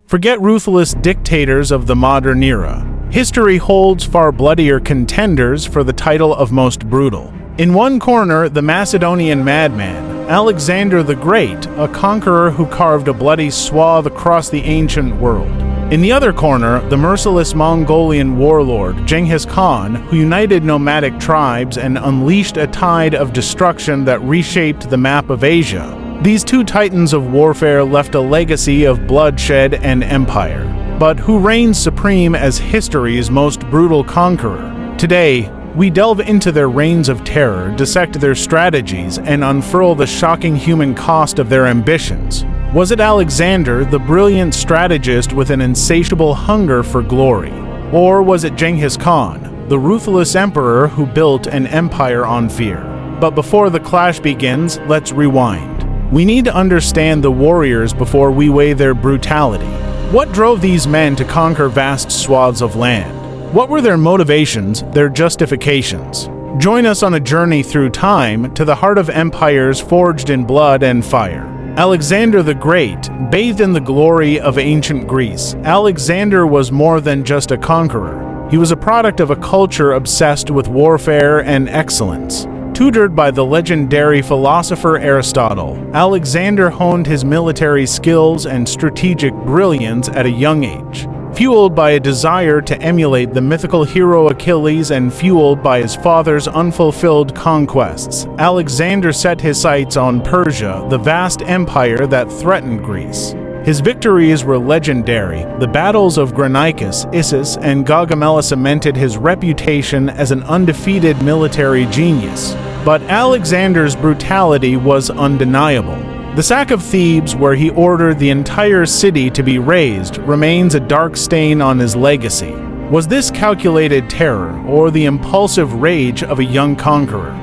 Forget ruthless dictators of the modern era. History holds far bloodier contenders for the title of most brutal. In one corner, the Macedonian madman, Alexander the Great, a conqueror who carved a bloody swath across the ancient world. In the other corner, the merciless Mongolian warlord, Genghis Khan, who united nomadic tribes and unleashed a tide of destruction that reshaped the map of Asia. These two titans of warfare left a legacy of bloodshed and empire. But who reigns supreme as history's most brutal conqueror? Today, we delve into their reigns of terror, dissect their strategies, and unfurl the shocking human cost of their ambitions. Was it Alexander, the brilliant strategist with an insatiable hunger for glory? Or was it Genghis Khan, the ruthless emperor who built an empire on fear? But before the clash begins, let's rewind. We need to understand the warriors before we weigh their brutality. What drove these men to conquer vast swaths of land? What were their motivations, their justifications? Join us on a journey through time to the heart of empires forged in blood and fire. Alexander the Great, bathed in the glory of ancient Greece, Alexander was more than just a conqueror. He was a product of a culture obsessed with warfare and excellence. Tutored by the legendary philosopher Aristotle, Alexander honed his military skills and strategic brilliance at a young age. Fueled by a desire to emulate the mythical hero Achilles and fueled by his father's unfulfilled conquests, Alexander set his sights on Persia, the vast empire that threatened Greece. His victories were legendary. The battles of Granicus, Issus, and Gaugamela cemented his reputation as an undefeated military genius. But Alexander's brutality was undeniable. The sack of Thebes, where he ordered the entire city to be razed, remains a dark stain on his legacy. Was this calculated terror or the impulsive rage of a young conqueror?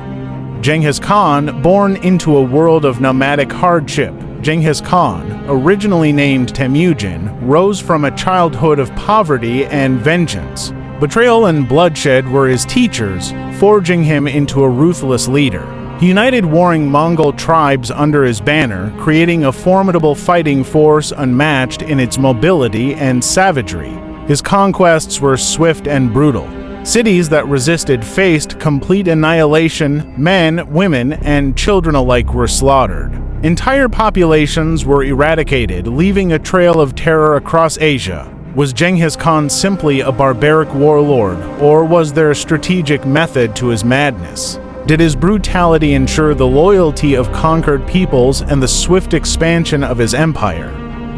Genghis Khan, born into a world of nomadic hardship, Genghis Khan, originally named Temujin, rose from a childhood of poverty and vengeance. Betrayal and bloodshed were his teachers, forging him into a ruthless leader. He united warring Mongol tribes under his banner, creating a formidable fighting force unmatched in its mobility and savagery. His conquests were swift and brutal. Cities that resisted faced complete annihilation. Men, women, and children alike were slaughtered. Entire populations were eradicated, leaving a trail of terror across Asia. Was Genghis Khan simply a barbaric warlord, or was there a strategic method to his madness? Did his brutality ensure the loyalty of conquered peoples and the swift expansion of his empire?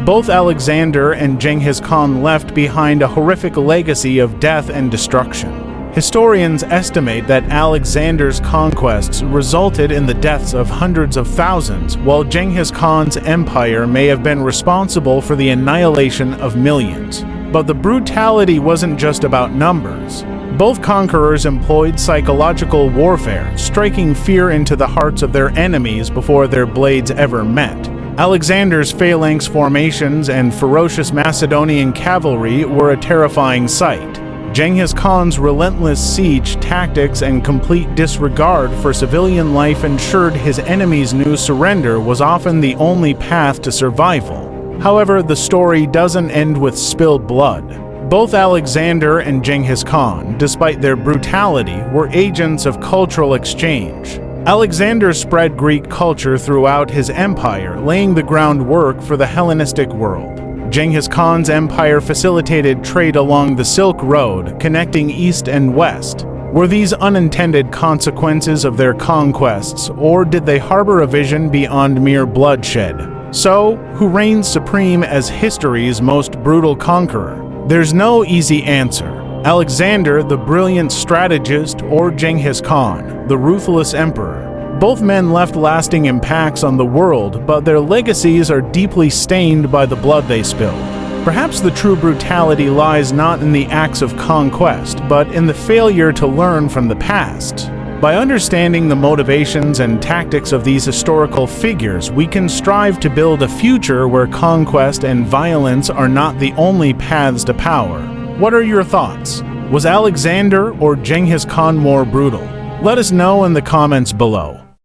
Both Alexander and Genghis Khan left behind a horrific legacy of death and destruction. Historians estimate that Alexander's conquests resulted in the deaths of hundreds of thousands, while Genghis Khan's empire may have been responsible for the annihilation of millions. But the brutality wasn't just about numbers. Both conquerors employed psychological warfare, striking fear into the hearts of their enemies before their blades ever met. Alexander's phalanx formations and ferocious Macedonian cavalry were a terrifying sight. Genghis Khan's relentless siege tactics and complete disregard for civilian life ensured his enemies knew surrender was often the only path to survival. However, the story doesn't end with spilled blood. Both Alexander and Genghis Khan, despite their brutality, were agents of cultural exchange. Alexander spread Greek culture throughout his empire, laying the groundwork for the Hellenistic world. Genghis Khan's empire facilitated trade along the Silk Road, connecting east and west. Were these unintended consequences of their conquests, or did they harbor a vision beyond mere bloodshed? So, who reigns supreme as history's most brutal conqueror? There's no easy answer. Alexander, the brilliant strategist, or Genghis Khan, the ruthless emperor? Both men left lasting impacts on the world, but their legacies are deeply stained by the blood they spilled. Perhaps the true brutality lies not in the acts of conquest, but in the failure to learn from the past. By understanding the motivations and tactics of these historical figures, we can strive to build a future where conquest and violence are not the only paths to power. What are your thoughts? Was Alexander or Genghis Khan more brutal? Let us know in the comments below.